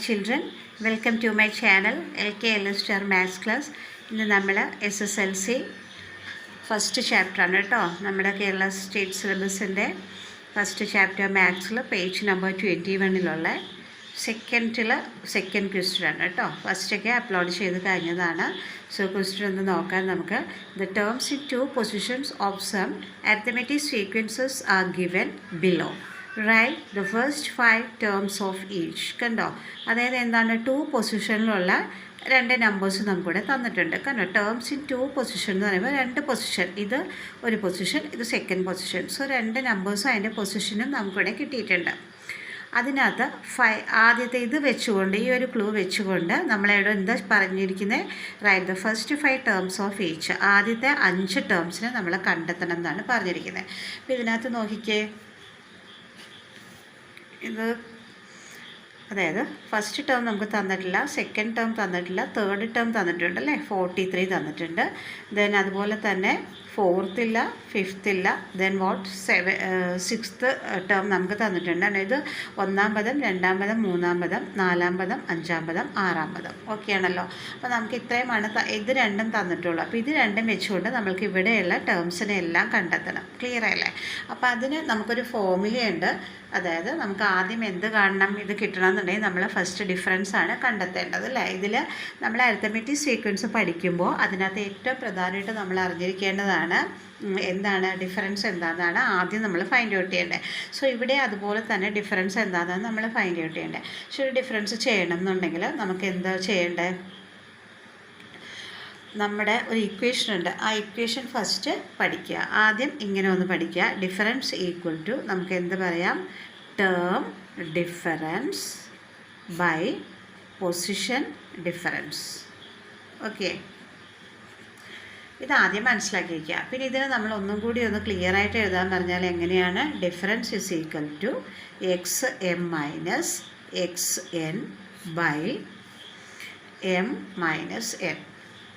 children, welcome to my channel LKL Star Maths Class. ഇന്ന് നമ്മൾ SSLC first ചാപ്റ്ററാണ് കേട്ടോ. നമ്മുടെ കേരള സ്റ്റേറ്റ് സിലബസിൻ്റെ ഫസ്റ്റ് ചാപ്റ്റർ മാത്സിൽ പേജ് നമ്പർ 21 സെക്കൻഡ് ക്വസ്റ്റ്യനാണ് കേട്ടോ. ഫസ്റ്റൊക്കെ അപ്ലോഡ് ചെയ്ത് കഴിഞ്ഞതാണ്. സോ ക്വസ്റ്റ്യൻ ഒന്ന് നോക്കാൻ നമുക്ക്. The terms in 2 positions of some arithmetic sequences are given below. Write the first 5 terms of each. കണ്ടോ, അതായത് എന്താണ് 2 പൊസിഷനിലുള്ള 2 നമ്പേഴ്സ് നമുക്കിവിടെ തന്നിട്ടുണ്ട്. കണ്ടോ, ടേംസ് ഇൻ 2 പൊസിഷൻ എന്ന് പറയുമ്പോൾ 2 പൊസിഷൻ, ഇത് ഒരു പൊസിഷൻ, ഇത് സെക്കൻഡ് പൊസിഷൻ. സോ 2 നമ്പേഴ്സും അതിൻ്റെ പൊസിഷനും നമുക്കിവിടെ കിട്ടിയിട്ടുണ്ട്. അതിനകത്ത് ആദ്യത്തെ ഇത് വെച്ചുകൊണ്ട്, ഈ ഒരു ക്ലൂ വെച്ചുകൊണ്ട് നമ്മളിവിടെ എന്താ പറഞ്ഞിരിക്കുന്നത്? Right the first 5 terms of each. ആദ്യത്തെ 5 ടേംസിനെ നമ്മൾ കണ്ടെത്തണം എന്നാണ് പറഞ്ഞിരിക്കുന്നത്. അപ്പോൾ ഇതിനകത്ത് നോക്കിക്കേ, ഇത് അതായത് ഫസ്റ്റ് ടേം നമുക്ക് തന്നിട്ടില്ല, സെക്കൻഡ് ടേം തന്നിട്ടില്ല, തേർഡ് ടേം തന്നിട്ടുണ്ട് അല്ലേ, 43 തന്നിട്ടുണ്ട്. ദെൻ അതുപോലെ തന്നെ 4th ഇല്ല, 5th ഇല്ല. ദെൻ 6th ടേം നമുക്ക് തന്നിട്ടുണ്ട്. ഇത് 1-ാം പദം, 2-ാം പദം, 3-ാം പദം, 4-ാം പദം, 5-ാം പദം, 6-ാം പദം. ഓക്കെ ആണല്ലോ. അപ്പോൾ നമുക്ക് ഇത്രയുമാണ് ഇത് രണ്ടും തന്നിട്ടുള്ളൂ. അപ്പോൾ ഇത് രണ്ടും വെച്ചുകൊണ്ട് നമ്മൾക്ക് ഇവിടെയുള്ള ടേംസിനെ എല്ലാം കണ്ടെത്തണം. ക്ലിയർ ആയല്ലേ? അപ്പോൾ അതിന് നമുക്കൊരു ഫോർമുലയുണ്ട്. അതായത് നമുക്ക് ആദ്യം എന്ത് കാണണം? ഇത് കിട്ടണമെന്നുണ്ടെങ്കിൽ നമ്മൾ ഫസ്റ്റ് ഡിഫറൻസ് ആണ് കണ്ടെത്തേണ്ടത് അല്ലേ. ഇതിൽ നമ്മൾ അരിത്മെറ്റിക് സീക്വൻസ് പഠിക്കുമ്പോൾ അതിനകത്ത് ഏറ്റവും പ്രധാനമായിട്ട് നമ്മൾ അറിഞ്ഞിരിക്കേണ്ടതാണ് എന്താണ് ഡിഫറൻസ് എന്താണെന്നാണ് ആദ്യം നമ്മൾ ഫൈൻഡ് ഔട്ട് ചെയ്യേണ്ടത്. സോ ഇവിടെ അതുപോലെ തന്നെ ഡിഫറൻസ് എന്താണെന്ന് നമ്മൾ ഫൈൻഡ് ഔട്ട് ചെയ്യേണ്ടത്. പക്ഷേ ഒരു ഡിഫറൻസ് ചെയ്യണം എന്നുണ്ടെങ്കിൽ നമുക്ക് എന്താ ചെയ്യേണ്ടത്? നമ്മുടെ ഒരു ഇക്വേഷൻ ഉണ്ട്, ആ ഇക്വേഷൻ ഫസ്റ്റ് പഠിക്കുക. ആദ്യം ഇങ്ങനെ ഒന്ന് പഠിക്കുക. ഡിഫറൻസ് ഈക്വൽ ടു നമുക്ക് എന്ത് പറയാം? Term difference by position difference. Okay, ഇതാദ്യം മനസ്സിലാക്കി വയ്ക്കുക. പിന്നെ ഇതിന് നമ്മൾ ഒന്നും കൂടി ഒന്ന് ക്ലിയർ ആയിട്ട് എഴുതാൻ പറഞ്ഞാൽ എങ്ങനെയാണ്? Difference is equal to x m minus x n by m minus n.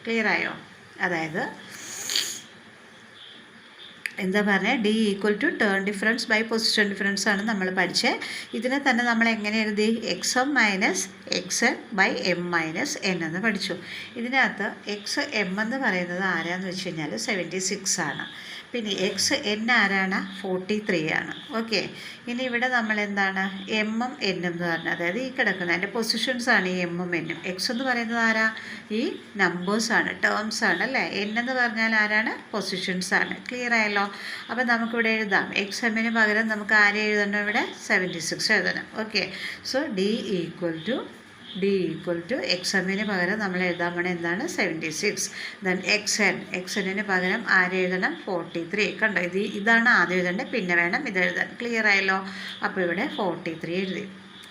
Clear ആയോ? അതായത് എന്താ പറഞ്ഞത്? D equal to term difference by position difference ആണ് നമ്മൾ പഠിച്ചത്. ഇതിനെ തന്നെ നമ്മൾ എങ്ങനെ എഴുതി? X m minus x n by m minus n എന്ന് പഠിച്ചു. ഇതിനകത്ത് എക്സ് എം എന്ന് പറയുന്നത് ആരാന്ന് വെച്ച് കഴിഞ്ഞാൽ 76 ആണ്. പിന്നെ എക്സ് എൻ ആരാണ്? 43 ആണ്. ഓക്കെ, ഇനി ഇവിടെ നമ്മൾ എന്താണ് എമ്മും എന്നും എന്ന് പറഞ്ഞാൽ, അതായത് ഈ കിടക്കുന്ന അതിൻ്റെ പൊസിഷൻസാണ് ഈ എമ്മും എന്നും. എക്സ് എന്ന് പറയുന്നത് ആരാ? ഈ നമ്പേഴ്സാണ്, ടേംസ് ആണ് അല്ലേ. എൻ എന്ന് പറഞ്ഞാൽ ആരാണ്? പൊസിഷൻസാണ്. ക്ലിയർ ആയല്ലോ? അപ്പോൾ നമുക്കിവിടെ എഴുതാം. എക്സ് എമ്മിന് പകരം നമുക്ക് ആരെ എഴുതണം? ഇവിടെ 76 എഴുതണം. Okay, so d equal to x എമ്മിന് പകരം നമ്മൾ എഴുതാൻ വേണം എന്താണ്? 76. ദെൻ എക്സ് എന്നിന് പകരം ആര് എഴുതണം? 43. കണ്ടോ, ഇതാണ് ആദ്യം എഴുതേണ്ടത്, പിന്നെ വേണം ഇത് എഴുതാൻ. ക്ലിയർ ആയല്ലോ? അപ്പോൾ ഇവിടെ 43 എഴുതി.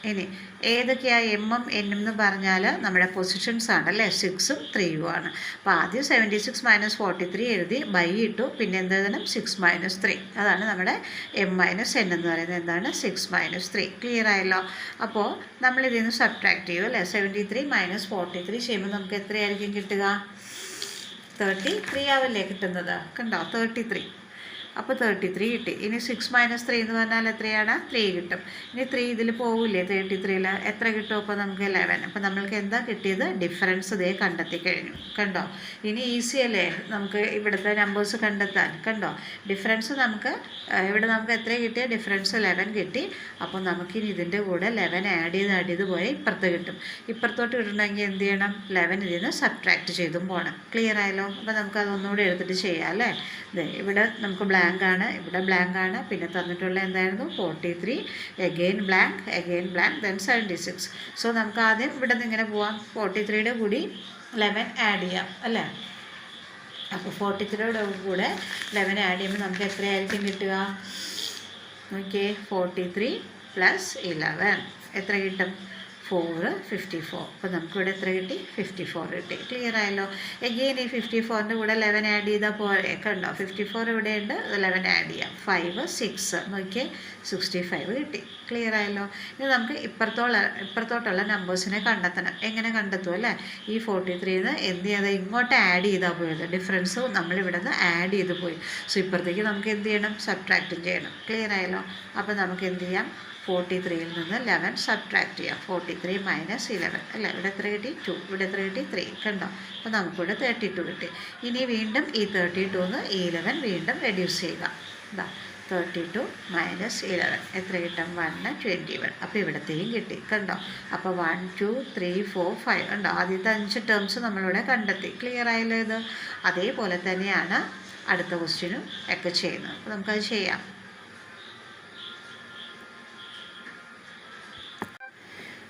ഇനി ഏതൊക്കെയാണ് എമ്മും എന്നും എന്ന് പറഞ്ഞാൽ നമ്മുടെ പൊസിഷൻസ് ആണല്ലേ, 6ഉം 3ഉം ആണ്. അപ്പോൾ ആദ്യം 76 മൈനസ് 43 എഴുതി, ബൈ ഇട്ടു, പിന്നെ എന്ത് എഴുതണം? 6 - 3. അതാണ് നമ്മുടെ എം മൈനസ് എൻ എന്ന് പറയുന്നത്. എന്താണ്? 6 - 3. ക്ലിയർ ആയല്ലോ? അപ്പോൾ നമ്മളിതിൽ നിന്ന് സബ്ട്രാക്ട് ചെയ്യും അല്ലേ. 73 - 43 ചെയ്യുമ്പോൾ നമുക്ക് എത്രയായിരിക്കും കിട്ടുക? 33 ആവല്ലേ കിട്ടുന്നത്. കണ്ടോ, 33. അപ്പോൾ 33 കിട്ടി. ഇനി 6 - 3 എന്ന് പറഞ്ഞാൽ എത്രയാണ്? 3 കിട്ടും. ഇനി 3 ഇതിൽ പോവില്ലേ 33-ൽ? എത്ര കിട്ടും? അപ്പോൾ നമുക്ക് 11. അപ്പോൾ നമ്മൾക്ക് എന്താ കിട്ടിയത്? ഡിഫറൻസ് ഇതേ കണ്ടെത്തി കഴിഞ്ഞു. കണ്ടോ, ഇനി ഈസി അല്ലേ നമുക്ക് ഇവിടുത്തെ നമ്പേഴ്സ് കണ്ടെത്താൻ? കണ്ടോ, ഡിഫറൻസ് നമുക്ക് ഇവിടെ നമുക്ക് എത്ര കിട്ടിയ? ഡിഫറൻസ് 11 കിട്ടി. അപ്പോൾ നമുക്കിനി ഇതിൻ്റെ കൂടെ 11 ആഡ് ചെയ്ത് പോയി ഇപ്പുറത്ത് കിട്ടും. ഇപ്പുറത്തോട്ട് കിട്ടണമെങ്കിൽ എന്ത് ചെയ്യണം? 11 ഇതിൽ നിന്ന് സബ്ട്രാക്ട് ചെയ്തും പോകണം. ക്ലിയർ ആയല്ലോ? അപ്പോൾ നമുക്കതൊന്നുകൂടി എടുത്തിട്ട് ചെയ്യാം അല്ലേ. ഇവിടെ നമുക്ക് ബ്ലാങ്ക് ആണ്, ഇവിടെ ബ്ലാങ്ക് ആണ്. പിന്നെ തന്നിട്ടുള്ള എന്തായിരുന്നു? 43, അഗെയിൻ ബ്ലാങ്ക്, ദെൻ 76. സോ നമുക്ക് ആദ്യം ഇവിടെ നിന്ന് ഇങ്ങനെ പോവാം. 43യുടെ കൂടി 11 ആഡ് ചെയ്യാം അല്ലേ. അപ്പോൾ 43യുടെ കൂടെ 11 ആഡ് ചെയ്യുമ്പോൾ നമുക്ക് എത്രയായിരിക്കും കിട്ടുക? ഓക്കെ, 43 + 11 എത്ര കിട്ടും? 4, 54. അപ്പോൾ നമുക്കിവിടെ എത്ര കിട്ടി? 54 കിട്ടി. ക്ലിയർ ആയല്ലോ? എഗെയിൻ ഈ 54ൻ്റെ കൂടെ 11 ആഡ് ചെയ്താൽ പോലെ. കണ്ടോ, 54 ഇവിടെയുണ്ട്, 11 ആഡ് ചെയ്യാം. 5, 6 നോക്കിയേ, 65 കിട്ടി. ക്ലിയർ ആയല്ലോ? ഇനി നമുക്ക് ഇപ്പുറത്തോട്ടുള്ള നമ്പേഴ്സിനെ കണ്ടെത്തണം. എങ്ങനെ കണ്ടെത്തും അല്ലേ? ഈ 43-ന്ന് എന്ത് ചെയ്താൽ ഇങ്ങോട്ട് ആഡ് ചെയ്താൽ പോയത്, ഡിഫറൻസ് നമ്മളിവിടെ നിന്ന് ആഡ് ചെയ്ത് പോയി. സോ ഇപ്പുറത്തേക്ക് നമുക്ക് എന്ത് ചെയ്യണം? സബ്ട്രാക്റ്റും ചെയ്യണം. ക്ലിയർ ആയല്ലോ? അപ്പോൾ നമുക്ക് എന്ത് ചെയ്യാം? 43യിൽ നിന്ന് 11 സബ്ട്രാക്ട് ചെയ്യാം. 43 മൈനസ് 11 അല്ലേ, ഇവിടെ എത്ര കിട്ടി 2, ഇവിടെ എത്ര കിട്ടി 3 കണ്ടോ. അപ്പോൾ നമുക്കിവിടെ 32 കിട്ടി. ഇനി വീണ്ടും ഈ 32ന്ന് ഈ 11 വീണ്ടും റെഡ്യൂസ് ചെയ്യുക. ഇതാ 32 മൈനസ് 11 എത്ര കിട്ടും 1 21. അപ്പോൾ ഇവിടത്തെയും കിട്ടി കണ്ടോ. അപ്പോൾ 1 2 3 4 5 ഉണ്ടോ, ആദ്യത്തെ 5 ടേംസ് നമ്മളിവിടെ കണ്ടെത്തി. ക്ലിയർ ആയല്ലോ ഇത്. അതേപോലെ തന്നെയാണ് അടുത്ത ക്വസ്റ്റ്യനും ഒക്കെ ചെയ്യുന്നത്. അപ്പോൾ നമുക്കത് ചെയ്യാം.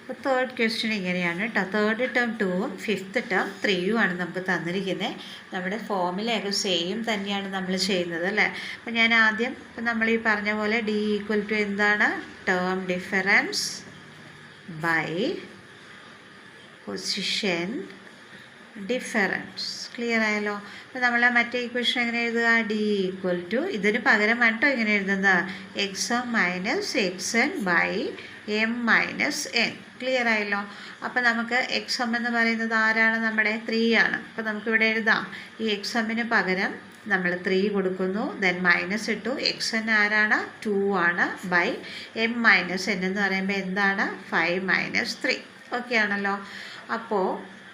അപ്പോൾ തേർഡ് ക്വസ്റ്റ്യൻ ഇങ്ങനെയാണ് കേട്ടോ. തേർഡ് ടേം 2ഉം ഫിഫ്ത്ത് ടേം 3യുമാണ് നമുക്ക് തന്നിരിക്കുന്നത്. നമ്മുടെ ഫോമിലൊക്കെ സെയിം തന്നെയാണ് നമ്മൾ ചെയ്യുന്നത് അല്ലേ. അപ്പോൾ ഞാൻ ആദ്യം ഇപ്പം നമ്മൾ ഈ പറഞ്ഞ പോലെ ഡി ഈക്വൽ ടു എന്താണ്, term difference by position difference. Clear ആയല്ലോ. അപ്പോൾ നമ്മൾ മറ്റേ ഇക്വേഷൻ എങ്ങനെ എഴുതുക, ഡി ഈക്വൽ ടു ഇതിന് പകരം വേണ്ടോ ഇങ്ങനെ എഴുതുന്നത് x m minus x n by m minus n. Clear ആയല്ലോ. അപ്പോൾ നമുക്ക് എക്സ് എം എന്ന് പറയുന്നത് ആരാണ്, നമ്മുടെ 3 ആണ്. അപ്പോൾ നമുക്കിവിടെ എഴുതാം ഈ എക്സ് എമ്മിന് പകരം നമ്മൾ 3 കൊടുക്കുന്നു, ദെൻ മൈനസ് ഇട്ടു. എക്സ് എൻ ആരാണ് 2 ആണ്, ബൈ എം മൈനസ് എൻ എന്ന് പറയുമ്പോൾ എന്താണ് 5 മൈനസ് 3. ഓക്കെ ആണല്ലോ. അപ്പോൾ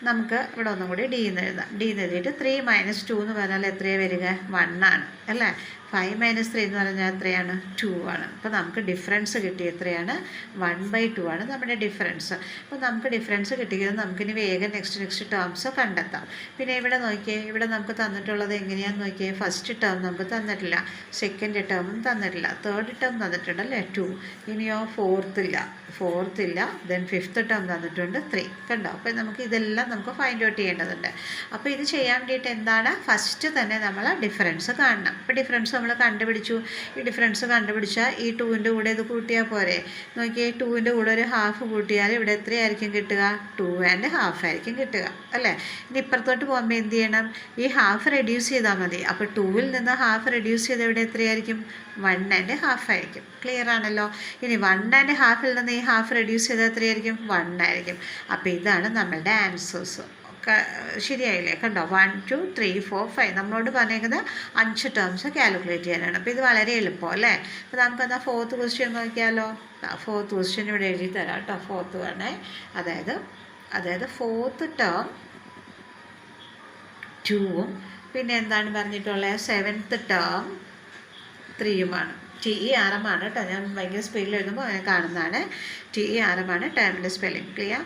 നമുക്ക് ഇവിടെ ഒന്നും കൂടി ഡി എന്ന് എഴുതാം. ഡി എന്ന് എഴുതിയിട്ട് 3 മൈനസ് 2 എന്ന് പറഞ്ഞാൽ എത്രയാണ് വരിക 1 ആണ് അല്ലേ. 5 മൈനസ് 3 എന്ന് പറഞ്ഞാൽ എത്രയാണ് 2 ആണ്. അപ്പോൾ നമുക്ക് ഡിഫറൻസ് കിട്ടി എത്രയാണ് 1/2 ആണ് നമ്മുടെ ഡിഫറൻസ്. അപ്പോൾ നമുക്ക് ഡിഫറൻസ് കിട്ടിയത് നമുക്കിനി വേഗം നെക്സ്റ്റ് ടേംസ് കണ്ടെത്താം. പിന്നെ ഇവിടെ നോക്കിയേ, ഇവിടെ നമുക്ക് തന്നിട്ടുള്ളത് എങ്ങനെയാണെന്ന് നോക്കിയേ. ഫസ്റ്റ് ടേം നമുക്ക് തന്നിട്ടില്ല, സെക്കൻഡ് ടേമും തന്നിട്ടില്ല, തേർഡ് ടേം തന്നിട്ടുണ്ടല്ലേ 2. ഇനിയോ ഫോർത്ത് ഇല്ല, ദെൻ ഫിഫ്ത്ത് ടേം തന്നിട്ടുണ്ട് 3 കണ്ടോ. അപ്പോൾ നമുക്ക് ഇതെല്ലാം നമുക്ക് ഫൈൻഡ് ഔട്ട് ചെയ്യേണ്ടതുണ്ട്. അപ്പോൾ ഇത് ചെയ്യാൻ വേണ്ടിയിട്ട് എന്താണ്, ഫസ്റ്റ് തന്നെ നമ്മൾ ഡിഫറൻസ് കാണണം. അപ്പോൾ ഡിഫറൻസ് നമ്മൾ കണ്ടുപിടിച്ചു. ഈ ഡിഫറൻസ് കണ്ടുപിടിച്ചാൽ ഈ 2ൻ്റെ കൂടെ ഇത് കൂട്ടിയാൽ പോരെ. നോക്കിയേ, 2ൻ്റെ കൂടെ ഒരു ഹാഫ് കൂട്ടിയാൽ ഇവിടെ എത്രയായിരിക്കും കിട്ടുക, 2.5 ആയിരിക്കും കിട്ടുക അല്ലേ. ഇനി ഇപ്പുറത്തോട്ട് പോകുമ്പോൾ എന്ത് ചെയ്യണം, ഈ ഹാഫ് റെഡ്യൂസ് ചെയ്താൽ മതി. അപ്പോൾ 2ൽ നിന്ന് ഹാഫ് റെഡ്യൂസ് ചെയ്ത് ഇവിടെ എത്രയായിരിക്കും 1.5 ആയിരിക്കും. ക്ലിയർ ആണല്ലോ. ഇനി 1.5ൽ നിന്ന് ഈ ഹാഫ് റെഡ്യൂസ് ചെയ്താൽ എത്രയായിരിക്കും 1 ആയിരിക്കും. അപ്പോൾ ഇതാണ് നമ്മളുടെ ആൻസേഴ്സ്. ശരിയായില്ലേ കണ്ടോ. 1 2 3 4 5 നമ്മളോട് പറഞ്ഞേക്കുന്നത് 5 ടേംസ് കാൽക്കുലേറ്റ് ചെയ്യാനാണ്. അപ്പോൾ ഇത് വളരെ എളുപ്പം അല്ലേ. അപ്പോൾ നമുക്കെന്നാൽ ഫോർത്ത് ക്വസ്റ്റ്യൻ നോക്കിയാലോ. ഫോർത്ത് ക്വസ്റ്റ്യൻ ഇവിടെ എഴുതി തരാം കേട്ടോ. ഫോർത്ത് വേണേ. അതായത് ഫോർത്ത് ടേം 2ഉം പിന്നെ എന്താണ് പറഞ്ഞിട്ടുള്ളത്, സെവൻത്ത് ടേം 3യുമാണ്. TERM ആണ് കേട്ടോ. ഞാൻ ഭയങ്കര സ്പീഡിൽ എഴുതുമ്പോൾ അങ്ങനെ കാണുന്നതാണ്. TERM ആണ് ടേമിൻ്റെ സ്പെല്ലിംഗ്. ക്ലിയർ.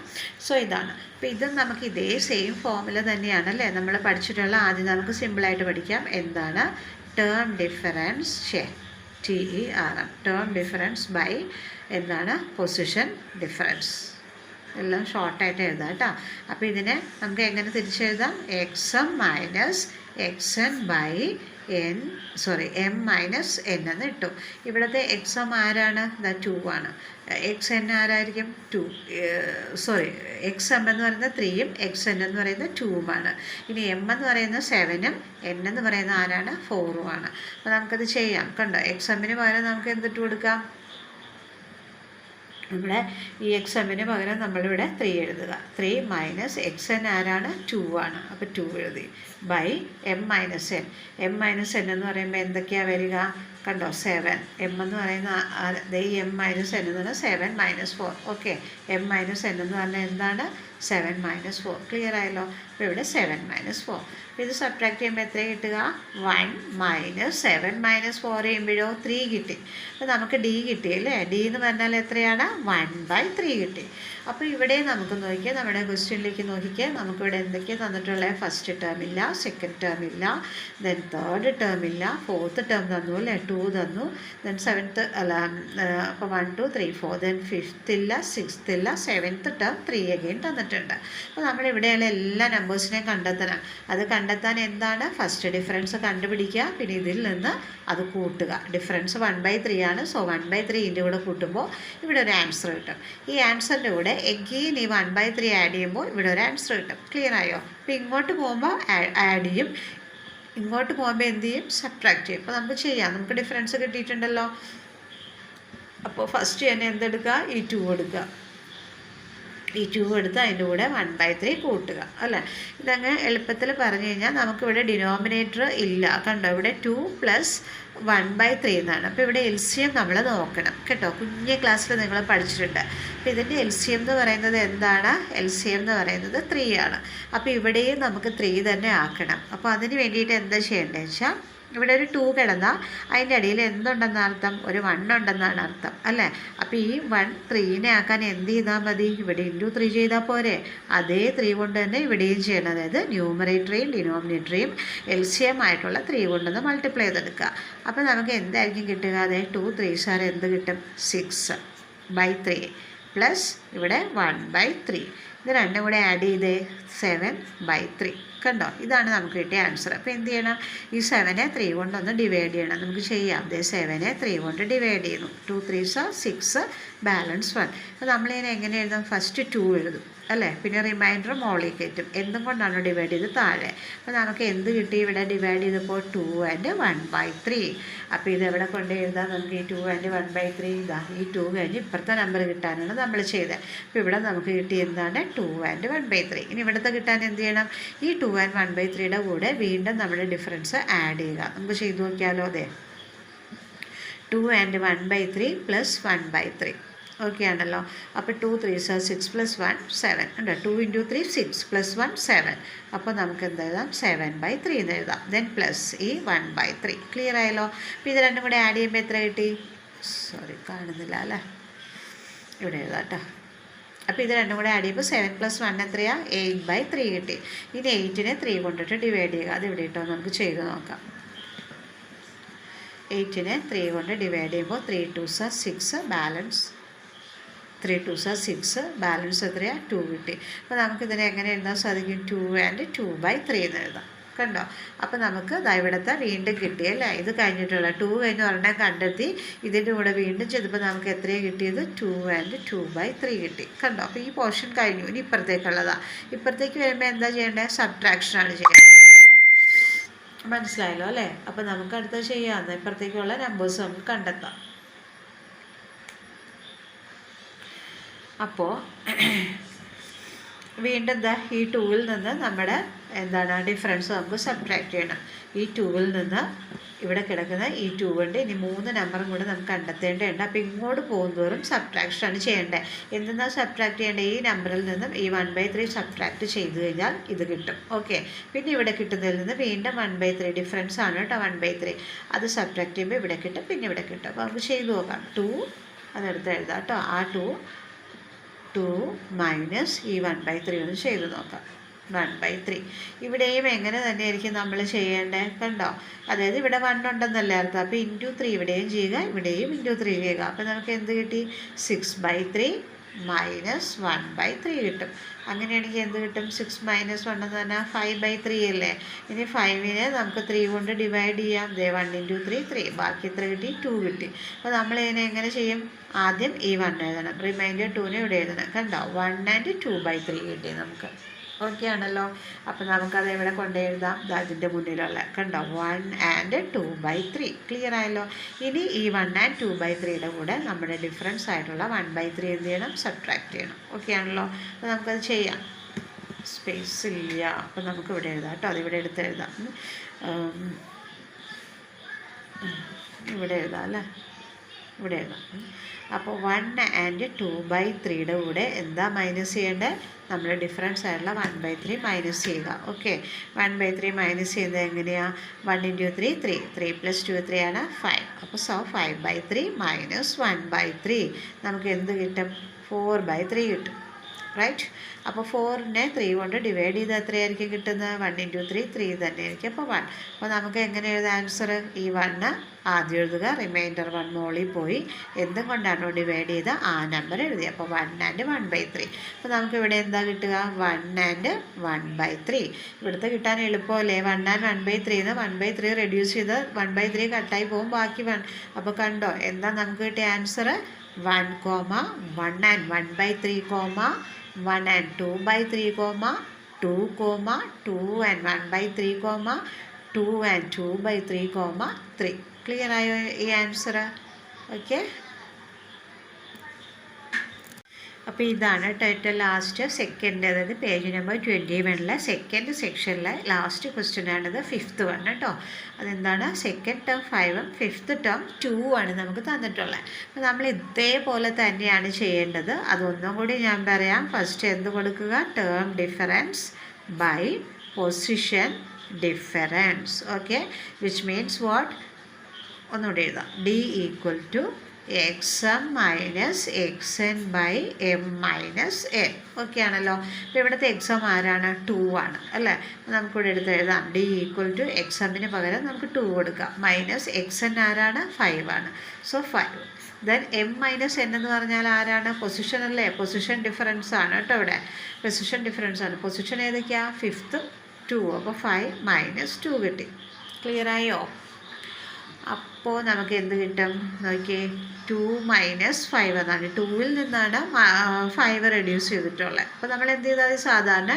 സോ ഇതാണ്. അപ്പോൾ ഇതും നമുക്ക് ഇതേ സെയിം ഫോമുല തന്നെയാണല്ലേ നമ്മൾ പഠിച്ചിട്ടുള്ള. ആദ്യം നമുക്ക് സിമ്പിളായിട്ട് പഠിക്കാം. എന്താണ് term difference, TERM term difference by എന്താണ് പൊസിഷൻ ഡിഫറൻസ്. എല്ലാം ഷോർട്ടായിട്ട് എഴുതാം കേട്ടോ. അപ്പോൾ ഇതിനെ നമുക്ക് എങ്ങനെ തിരിച്ചെഴുതാം, x m minus x n by m minus n എന്ന് ഇട്ടു. ഇവിടുത്തെ എക്സ് എം ആരാണ്, 2 ആണ്. എക്സ് എൻ ആരായിരിക്കും 2, എക്സ് എം എന്ന് പറയുന്നത് 3യും എക്സ് എൻ എന്ന് പറയുന്നത് 2ഉമാണ്. ഇനി എം എന്ന് പറയുന്നത് 7ഉം എൻ എന്ന് പറയുന്നത് ആരാണ് 4ഉമാണ്. അപ്പോൾ നമുക്കത് ചെയ്യാം കണ്ടോ. എക്സ് എമ്മിന് പകരം നമുക്ക് എന്തിട്ട് കൊടുക്കാം, നമ്മുടെ ഈ എക്സ് എമ്മിന് പകരം നമ്മളിവിടെ 3 എഴുതുക. 3 മൈനസ് എക്സ് എൻ ആരാണ് 2 ആണ്. അപ്പോൾ 2 എഴുതി by m minus n. M minus n എന്ന് പറയുമ്പോൾ എന്തൊക്കെയാണ് വരിക കണ്ടോ, 7. എം എന്ന് പറയുന്ന എം മൈനസ് എൻ എന്ന് പറഞ്ഞാൽ 7 minus 4. Okay, M minus n എന്ന് പറഞ്ഞാൽ എന്താണ് 7 മൈനസ് 4. ക്ലിയർ ആയല്ലോ. അപ്പോൾ ഇവിടെ 7 മൈനസ് 4. അപ്പോൾ ഇത് സബ്ട്രാക്ട് ചെയ്യുമ്പോൾ എത്ര കിട്ടുക, 1 മൈനസ് 7 മൈനസ് 4 ചെയ്യുമ്പോഴോ 3 കിട്ടി. അപ്പോൾ നമുക്ക് ഡി കിട്ടിയല്ലേ. ഡി എന്ന് പറഞ്ഞാൽ എത്രയാണ് 1/3 കിട്ടി. അപ്പോൾ ഇവിടെ നമുക്ക് നോക്കിയാൽ നമ്മുടെ ക്വസ്റ്റ്യനിലേക്ക് നോക്കിയാൽ നമുക്കിവിടെ എന്തൊക്കെയാണ് തന്നിട്ടുള്ളത്, ഫസ്റ്റ് ടേം ഇല്ല, സെക്കൻഡ് ടേം ഇല്ല, ദെൻ തേർഡ് ടേം ഇല്ല, ഫോർത്ത് ടേം തന്നു അല്ലേ 2 തന്നു, ദെൻ സെവൻത്ത് അപ്പോൾ 1 2 3 4, ദെൻ ഫിഫ്ത്ത് ഇല്ല, സിക്സ്ത്ത് ഇല്ല, സെവൻത്ത് ടേം 3 അഗെയിൻ തന്നിട്ടുണ്ട്. അപ്പോൾ നമ്മളിവിടെയുള്ള എല്ലാ നമ്പേഴ്സിനെയും കണ്ടെത്തണം. അത് കണ്ടെത്താൻ എന്താണ്, ഫസ്റ്റ് ഡിഫറൻസ് കണ്ടുപിടിക്കുക, പിന്നെ ഇതിൽ നിന്ന് അത് കൂട്ടുക. ഡിഫറൻസ് 1/3 ആണ്. സോ 1/3 ഇതിൻ്റെ കൂടെ കൂട്ടുമ്പോൾ ഇവിടെ ഒരു ആൻസർ കിട്ടും. ഈ ആൻസറിൻ്റെ കൂടെ എഗെയിൻ ഈ 1/3 ആഡ് ചെയ്യുമ്പോൾ ഇവിടെ ഒരു ആൻസർ കിട്ടും. ക്ലിയർ ആയോ. അപ്പോൾ ഇങ്ങോട്ട് പോകുമ്പോൾ ആഡ് ചെയ്യും, ഇങ്ങോട്ട് പോകുമ്പോൾ എന്ത് ചെയ്യും, സബ്ട്രാക്ട് ചെയ്യും. അപ്പോൾ നമുക്ക് ചെയ്യാം. നമുക്ക് ഡിഫറൻസ് കിട്ടിയിട്ടുണ്ടല്ലോ. അപ്പോൾ ഫസ്റ്റ് തന്നെ എന്തെടുക്കുക, ഈ 2 എടുക്കുക. ഈ 2 എടുത്ത് അതിൻ്റെ കൂടെ 1/3 കൂട്ടുക അല്ലേ. ഇതങ്ങ് എളുപ്പത്തിൽ പറഞ്ഞു കഴിഞ്ഞാൽ നമുക്കിവിടെ ഡിനോമിനേറ്റർ ഇല്ല. കണ്ടോ, ഇവിടെ 2 + 1/3 എന്നാണ്. അപ്പോൾ ഇവിടെ LCM നമ്മൾ നോക്കണം കേട്ടോ. കുഞ്ഞേ ക്ലാസ്സിൽ നിങ്ങൾ പഠിച്ചിട്ടുണ്ട്. അപ്പോൾ ഇതിൻ്റെ LCM എന്ന് പറയുന്നത് എന്താണ്? LCM എന്ന് പറയുന്നത് 3 ആണ്. അപ്പോൾ ഇവിടെയും നമുക്ക് 3 തന്നെ ആക്കണം. അപ്പോൾ അതിന് വേണ്ടിയിട്ട് എന്താ ചെയ്യേണ്ടതെന്ന് വെച്ചാൽ, ഇവിടെ ഒരു 2 കിടന്നാൽ അതിൻ്റെ അടിയിൽ എന്തുണ്ടെന്ന് അർത്ഥം? ഒരു 1 ഉണ്ടെന്നാണ് അർത്ഥം അല്ലേ. അപ്പോൾ ഈ 1 3നെ ആക്കാൻ എന്ത് ചെയ്താൽ മതി? ഇവിടെ × 3 ചെയ്താൽ പോരെ? അതേ 3 കൊണ്ട് തന്നെ ഇവിടെയും ചെയ്യണം. അതായത് ന്യൂമറേറ്ററെയും ഡിനോമിനേറ്ററെയും LCM ആയിട്ടുള്ള 3 കൊണ്ടൊന്ന് മൾട്ടിപ്ലൈ ചെയ്തെടുക്കുക. അപ്പോൾ നമുക്ക് എന്തായിരിക്കും കിട്ടുക? അതെ 2 3s എന്ത് കിട്ടും? 6/3 പ്ലസ് ഇവിടെ 1/3. ഇത് രണ്ടും കൂടെ ആഡ് ചെയ്തേ 7/3. കണ്ടോ, ഇതാണ് നമുക്ക് കിട്ടിയ ആൻസർ. അപ്പോൾ എന്ത് ചെയ്യണം? ഈ 7നെ 3 കൊണ്ടൊന്ന് ഡിവൈഡ് ചെയ്യണം. നമുക്ക് ചെയ്യാം. അതേ 7നെ 3 കൊണ്ട് ഡിവൈഡ് ചെയ്യുന്നു. 2 3s 6, ബാലൻസ് 1. അപ്പോൾ നമ്മളിതിനെ എങ്ങനെ എഴുതും? ഫസ്റ്റ് 2 എഴുതും അല്ലേ. പിന്നെ റിമൈൻഡർ മോളിൽ കയറ്റും. എന്തും കൊണ്ടാണ് ഡിവൈഡ് ചെയ്ത് താഴെ. അപ്പോൾ നമുക്ക് എന്ത് കിട്ടി? ഇവിടെ ഡിവൈഡ് ചെയ്തപ്പോൾ 2 and 1/3. അപ്പോൾ ഇതെവിടെ കൊണ്ട് എഴുതാം? നമുക്ക് ഈ 2 and 1/3 ഇതാ ഈ 2 കഴിഞ്ഞ് ഇപ്പുറത്തെ നമ്പർ കിട്ടാനാണ് നമ്മൾ ചെയ്തത്. അപ്പോൾ ഇവിടെ നമുക്ക് കിട്ടി എന്താണ്? 2 and 1/3. ഇനി ഇവിടുത്തെ കിട്ടാൻ എന്ത് ചെയ്യണം? ഈ 2 and 1/3യുടെ കൂടെ വീണ്ടും നമ്മുടെ ഡിഫറൻസ് ആഡ് ചെയ്യുക. നമുക്ക് ചെയ്ത് നോക്കിയാലോ? അതെ 2 and 1/3 + 1/3. ഓക്കെ ആണല്ലോ. അപ്പോൾ 2 3s 6 + 1 7 ഉണ്ട്. 2 × 3 6 + 1 7. അപ്പോൾ നമുക്ക് എന്ത് എഴുതാം? 7/3 എന്ന് എഴുതാം. ദെൻ പ്ലസ് ഈ 1/3. ക്ലിയർ ആയല്ലോ. അപ്പോൾ ഇത് രണ്ടും കൂടെ ആഡ് ചെയ്യുമ്പോൾ എത്ര കിട്ടി? സോറി കാണുന്നില്ല അല്ലേ, ഇവിടെ എഴുതാം കേട്ടോ. അപ്പോൾ ഇത് രണ്ടും കൂടെ ആഡ് ചെയ്യുമ്പോൾ 7 + 1 എത്രയാണ്? 8/3 കിട്ടി. ഇനി 8നെ 3 കൊണ്ടിട്ട് ഡിവൈഡ് ചെയ്യുക. അത് ഇവിടെ ഇട്ടോ നമുക്ക് ചെയ്ത് നോക്കാം. 8നെ 3 കൊണ്ട് ഡിവൈഡ് ചെയ്യുമ്പോൾ 3 2s 6, ബാലൻസ് 3 2s 6, ബാലൻസ് എത്രയാണ്? 2 കിട്ടി. അപ്പോൾ നമുക്കിതിനെ എങ്ങനെ എഴുതാൻ സാധിക്കും? 2 and 2/3 എന്ന് എഴുതാം. കണ്ടോ, അപ്പോൾ നമുക്ക് ഇവിടുത്തെ വീണ്ടും കിട്ടിയല്ലേ. ഇത് കഴിഞ്ഞിട്ടുള്ള 2 കഴിഞ്ഞ് ഒരെണ്ണം കണ്ടെത്തി ഇതിൻ്റെ കൂടെ വീണ്ടും ചെയ്തപ്പോൾ നമുക്ക് എത്രയാണ് കിട്ടിയത്? 2 and 2/3 കിട്ടി. കണ്ടോ, അപ്പോൾ ഈ പോർഷൻ കഴിഞ്ഞു. ഇനി ഇപ്പുറത്തേക്കുള്ളതാണ്. ഇപ്പുറത്തേക്ക് വരുമ്പോൾ എന്താ ചെയ്യേണ്ടത്? സബ്ട്രാക്ഷനാണ് ചെയ്യേണ്ടത്. മനസ്സിലായല്ലോ അല്ലേ. അപ്പോൾ നമുക്ക് അടുത്ത് ചെയ്യാമെന്ന് ഇപ്പുറത്തേക്കുള്ള നമ്പേഴ്സ് നമുക്ക് കണ്ടെത്താം. അപ്പോൾ വീണ്ടും എന്താ ഈ 2ൽ നിന്ന് നമ്മുടെ എന്താണ് ഡിഫറൻസ് നമുക്ക് സബ്ട്രാക്ട് ചെയ്യണം. ഈ 2ൽ നിന്ന് ഇവിടെ കിടക്കുന്ന ഈ 2 കൊണ്ട് ഇനി 3 നമ്പറും കൂടെ നമുക്ക് കണ്ടെത്തേണ്ടതുണ്ട്. അപ്പോൾ ഇങ്ങോട്ട് പോകുന്നതോറും സബ്ട്രാക്ഷനാണ് ചെയ്യേണ്ടത്. എന്തെന്നാൽ സബ്ട്രാക്ട് ചെയ്യേണ്ടത്? ഈ നമ്പറിൽ നിന്നും ഈ 1/3 സബ്ട്രാക്ട് ചെയ്ത് കഴിഞ്ഞാൽ ഇത് കിട്ടും. ഓക്കെ, പിന്നെ ഇവിടെ കിട്ടുന്നതിൽ നിന്ന് വീണ്ടും 1/3 ഡിഫറൻസ് ആണ് കേട്ടോ. 1/3 അത് സബ്ട്രാക്ട് ചെയ്യുമ്പോൾ ഇവിടെ കിട്ടും, പിന്നെ ഇവിടെ കിട്ടും. അപ്പോൾ നമുക്ക് ചെയ്ത് നോക്കാം. 2 അതെടുത്ത് എഴുതാം കേട്ടോ. ആ 2 മൈനസ് ഈ 1/3 ഒന്ന് ചെയ്ത് നോക്കാം. 1/3 ഇവിടെയും എങ്ങനെ തന്നെയായിരിക്കും നമ്മൾ ചെയ്യേണ്ടത്? കണ്ടോ, അതായത് ഇവിടെ 1 ഉണ്ടെന്നല്ലേ അർത്ഥം. അപ്പോൾ × 3 ഇവിടെയും ചെയ്യുക, ഇവിടെയും × 3 ചെയ്യുക. അപ്പോൾ നമുക്ക് എന്ത് കിട്ടി? 6/3 മൈനസ് 1/3 കിട്ടും. അങ്ങനെയാണെങ്കിൽ എന്ത് കിട്ടും? 6 - 1 എന്ന് പറഞ്ഞാൽ 5/3 അല്ലേ. ഇനി 5നെ നമുക്ക് 3 കൊണ്ട് ഡിവൈഡ് ചെയ്യാം. 1 × 3 3. ബാക്കി എത്ര കിട്ടി? 2 കിട്ടി. അപ്പോൾ നമ്മൾ ഇതിനെ എങ്ങനെ ചെയ്യും? ആദ്യം ഈ 1 എഴുതണം, റിമൈൻഡർ 2നെ ഇവിടെ എഴുതണം. കണ്ടോ, 1 and 2/3 കിട്ടി നമുക്ക്. ഓക്കെ ആണല്ലോ. അപ്പോൾ നമുക്കത് ഇവിടെ കൊണ്ടെഴുതാം. അതിൻ്റെ മുന്നിലുള്ള കണ്ടോ 1 and 2/3. ക്ലിയർ ആയല്ലോ. ഇനി ഈ 1 and 2/3യുടെ കൂടെ നമ്മുടെ ഡിഫറൻസ് ആയിട്ടുള്ള 1/3 എന്ത് ചെയ്യണം? സബ്ട്രാക്ട് ചെയ്യണം. ഓക്കെ ആണല്ലോ. അപ്പോൾ നമുക്കത് ചെയ്യാം. സ്പേസ് ഇല്ല, അപ്പോൾ നമുക്ക് ഇവിടെ എഴുതാം കേട്ടോ. അതിവിടെ എടുത്ത് എഴുതാം. ഇവിടെ എഴുതാം അല്ലേ, ഇവിടെ എഴുതാം. അപ്പോൾ 1 and 2/3യുടെ കൂടെ എന്താ മൈനസ് ചെയ്യേണ്ടത്? നമ്മൾ ഡിഫറൻസ് ആയിട്ടുള്ള 1/3 മൈനസ് ചെയ്യുക. ഓക്കെ, 1/3 മൈനസ് ചെയ്യുന്നത് എങ്ങനെയാണ്? 1 × 3 3. 3 + 2 എത്രയാണ്? 5. അപ്പോൾ 5/3 മൈനസ് 1/3 നമുക്ക് എന്ത് കിട്ടും? 4/3 കിട്ടും. റൈറ്റ്. അപ്പോൾ 4നെ 3 കൊണ്ട് ഡിവൈഡ് ചെയ്ത് എത്രയായിരിക്കും കിട്ടുന്നത്? 1 × 3 3 തന്നെയായിരിക്കും. അപ്പോൾ 1. അപ്പോൾ നമുക്ക് എങ്ങനെ എഴുതാം ആൻസർ? ഈ 1 ആദ്യം എഴുതുക, റിമൈൻഡർ 1 മോളിൽ പോയി എന്തും കൊണ്ടാണോ ഡിവൈഡ് ചെയ്ത് ആ നമ്പർ എഴുതി. അപ്പോൾ 1 and 1/3. അപ്പോൾ നമുക്ക് ഇവിടെ എന്താ കിട്ടുക? 1 and 1/3. ഇവിടുത്തെ കിട്ടാൻ എളുപ്പമല്ലേ? 1 and 1/3 എന്ന് 1/3 റെഡ്യൂസ് ചെയ്ത് 1/3 കട്ടായി പോകും, ബാക്കി 1. അപ്പോൾ കണ്ടോ എന്താ നമുക്ക് കിട്ടിയ answer? 1, 1 and 1/3, 1 and 2/3, 2, 2 and 1/3, 2 and 2/3, 3. Clear ആയോ ഈ ആൻസർ? ഓക്കെ. അപ്പോൾ ഇതാണ് ഏറ്റവും ലാസ്റ്റ് സെക്കൻഡ്, അതായത് പേജ് നമ്പർ 21 സെക്കൻഡ് സെക്ഷനിലെ ലാസ്റ്റ് ക്വസ്റ്റ്യനാണിത്, 5th വൺ കേട്ടോ. അതെന്താണ്, സെക്കൻഡ് ടേം 5ഉം 5th ടേം 2 ആണ് നമുക്ക് തന്നിട്ടുള്ളത്. അപ്പോൾ നമ്മൾ ഇതേപോലെ തന്നെയാണ് ചെയ്യേണ്ടത്. അതൊന്നും കൂടി ഞാൻ പറയാം. ഫസ്റ്റ് എന്ത് കൊടുക്കുക, term difference by position difference. Okay, which means what, ഒന്നുകൂടി എഴുതാം, d equal to x minus x n by m minus n. Okay ആണല്ലോ. അപ്പോൾ ഇവിടുത്തെ എക്സാം ആരാണ്, 2 ആണ് അല്ലേ. നമുക്കിവിടെ എടുത്ത് എഴുതാം, ഡി ഈക്വൽ ടു എക്സാമിന് പകരം നമുക്ക് 2 കൊടുക്കാം. മൈനസ് എക്സ് എൻ ആരാണ്, 5 ആണ്. So 5. Then M minus n എന്ന് പറഞ്ഞാൽ ആരാണ്, പൊസിഷൻ അല്ലേ. പൊസിഷൻ ഡിഫറൻസ് ആണ് കേട്ടോ. ഇവിടെ പൊസിഷൻ ഡിഫറൻസ് ആണ്. പൊസിഷൻ ഏതൊക്കെയാണ്, 5th 2. അപ്പോൾ 5 മൈനസ് 2 കിട്ടി. ക്ലിയറായോ? അപ്പോൾ നമുക്ക് എന്ത് കിട്ടും നോക്കിയേ, 2 മൈനസ് 5 എന്നാണ്. 2-ൽ നിന്നാണ് 5 റെഡ്യൂസ് ചെയ്തിട്ടുള്ളത്. അപ്പോൾ നമ്മൾ എന്ത് ചെയ്താൽ സാധാരണ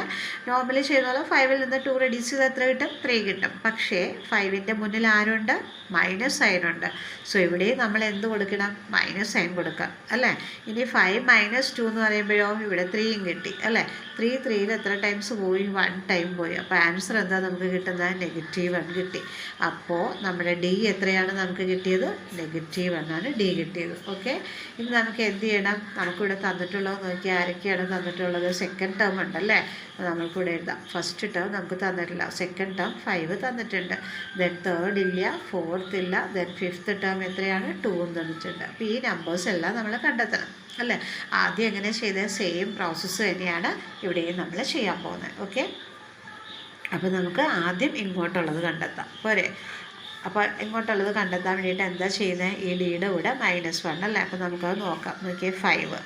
നോർമലി ചെയ്യുന്ന പോലെ 5-ൽ നിന്ന് 2 റെഡ്യൂസ് ചെയ്താൽ എത്ര കിട്ടും, 3 കിട്ടും. പക്ഷേ 5-ൻ്റെ മുന്നിൽ ആരുണ്ട്, മൈനസ് സൈൻ ഉണ്ട്. സോ ഇവിടെ നമ്മൾ എന്ത് കൊടുക്കണം, മൈനസ് സൈൻ കൊടുക്കാം അല്ലേ. ഇനി 5 മൈനസ് 2 എന്ന് പറയുമ്പോഴോ ഇവിടെ 3യും കിട്ടി അല്ലേ. 3ൽ എത്ര ടൈംസ് പോയി, 1 ടൈം പോയി. അപ്പോൾ ആൻസർ എന്താ നമുക്ക് കിട്ടുന്നത്, -1 കിട്ടി. അപ്പോൾ നമ്മുടെ ഡി എത്രയാണ് നമുക്ക് കിട്ടിയത്, -1 ആണ് ഡി കിട്ടിയത്. ഓക്കെ, ഇനി നമുക്ക് എന്ത് ചെയ്യണം, നമുക്കിവിടെ തന്നിട്ടുള്ളത് നോക്കി, ആരൊക്കെയാണ് തന്നിട്ടുള്ളത്, സെക്കൻഡ് ടേം ഉണ്ടല്ലേ. അപ്പോൾ നമുക്കിവിടെ എഴുതാം. ഫസ്റ്റ് ടേം നമുക്ക് തന്നിട്ടില്ല, സെക്കൻഡ് ടേം 5 തന്നിട്ടുണ്ട്. ദെൻ തേർഡ് ഇല്ല, 4th ഇല്ല. ദെൻ 5th ടേം എത്രയാണ്, 2 തന്നിട്ടുണ്ട്. അപ്പോൾ ഈ നമ്പേഴ്സ് എല്ലാം നമ്മൾ കണ്ടെത്തണം അല്ലേ. ആദ്യം എങ്ങനെ ചെയ്ത സെയിം പ്രോസസ്സ് തന്നെയാണ് ഇവിടെയും നമ്മൾ ചെയ്യാൻ പോകുന്നത്. ഓക്കെ, അപ്പോൾ നമുക്ക് ആദ്യം ഇങ്ങോട്ടുള്ളത് കണ്ടെത്താം പോരെ. അപ്പോൾ ഇങ്ങോട്ടുള്ളത് കണ്ടെത്താൻ വേണ്ടിയിട്ട് എന്താ ചെയ്യുന്നത്, ഈ ഡിയുടെ കൂടെ -1 അല്ലേ. അപ്പോൾ നമുക്കത് നോക്കാം. നോക്കിയേ, 5,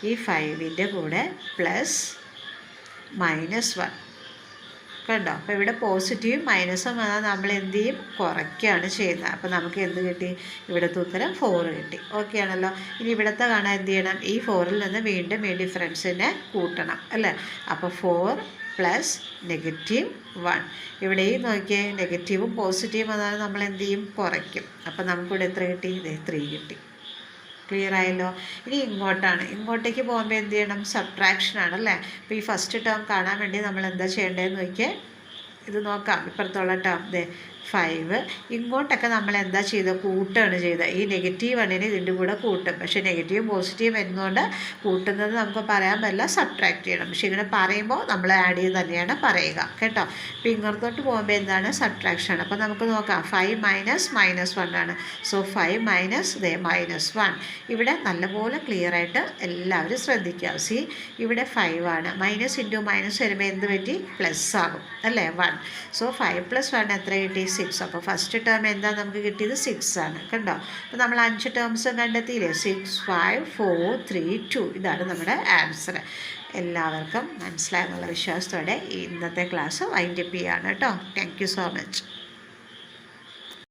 ഈ 5ൻ്റെ കൂടെ പ്ലസ് -1 കണ്ടോ. അപ്പോൾ ഇവിടെ പോസിറ്റീവും മൈനസും വന്നാൽ നമ്മൾ എന്ത് ചെയ്യും, കുറയ്ക്കുകയാണ് ചെയ്യുന്നത്. അപ്പോൾ നമുക്ക് എന്ത് കിട്ടി, ഇവിടുത്തെ ഉത്തരം 4 കിട്ടി. ഓക്കെ ആണല്ലോ. ഇനി ഇവിടുത്തെ കാണാൻ എന്ത് ചെയ്യണം, ഈ 4-ൽ നിന്ന് വീണ്ടും ഈ ഡിഫറൻസിനെ കൂട്ടണം അല്ലേ. അപ്പോൾ 4 പ്ലസ് -1. ഇവിടെയും നോക്കിയേ, നെഗറ്റീവും പോസിറ്റീവും വന്നാൽ നമ്മൾ എന്ത് ചെയ്യും, കുറയ്ക്കും. അപ്പോൾ നമുക്കിവിടെ എത്ര കിട്ടി, 3 കിട്ടി. ക്ലിയർ ആയല്ലോ. ഇനി ഇങ്ങോട്ടാണ്, ഇങ്ങോട്ടേക്ക് പോകുമ്പോൾ എന്ത് ചെയ്യണം, സബ്ട്രാക്ഷൻ ആണല്ലേ. അപ്പോൾ ഈ ഫസ്റ്റ് ടേം കാണാൻ വേണ്ടി നമ്മൾ എന്താ ചെയ്യേണ്ടതെന്ന് നോക്കിയേ, ഇത് നോക്കാം. ഇപ്പുറത്തുള്ള ടേം 5, ഇങ്ങോട്ടൊക്കെ നമ്മൾ എന്താ ചെയ്തത്, കൂട്ടുകയാണ് ചെയ്തത്. ഈ -1-നെ ഇതിൻ്റെ കൂടെ കൂട്ടും. പക്ഷേ നെഗറ്റീവ് പോസിറ്റീവ് എന്നുകൊണ്ട് കൂട്ടുന്നത് നമുക്ക് പറയാൻ പറ്റില്ല, സബ്ട്രാക്ട് ചെയ്യണം. പക്ഷേ ഇങ്ങനെ പറയുമ്പോൾ നമ്മൾ ആഡ് ചെയ്ത് തന്നെയാണ് പറയുക കേട്ടോ. അപ്പോൾ ഇങ്ങോട്ടോട്ട് പോകുമ്പോൾ എന്താണ്, സബ്ട്രാക്ഷൻ. അപ്പോൾ നമുക്ക് നോക്കാം, 5 മൈനസ് -1 ആണ്. So 5 minus -1. ഇവിടെ നല്ലപോലെ ക്ലിയർ ആയിട്ട് എല്ലാവരും ശ്രദ്ധിക്കുക. സി, ഇവിടെ 5 ആണ്. മൈനസ് ഇൻറ്റു മൈനസ് വരുമ്പോൾ എന്ത് പറ്റി, പ്ലസ് ആകും അല്ലേ, 1. സോ 5 + 1 എത്ര കിട്ടി, 6. അപ്പോൾ ഫസ്റ്റ് ടേം എന്താ നമുക്ക് കിട്ടിയത്, 6 ആണ് കണ്ടോ. അപ്പോൾ നമ്മൾ 5 ടേംസ് കണ്ടെത്തിയില്ലേ, 6, 5, 4, 3, 2. ഇതാണ് നമ്മുടെ ആൻസർ. എല്ലാവർക്കും മനസ്സിലായെന്നുള്ള വിശ്വാസത്തോടെ ഇന്നത്തെ ക്ലാസ് വൈൻഡപ്പ് ചെയ്യാണ് കേട്ടോ. Thank you so much.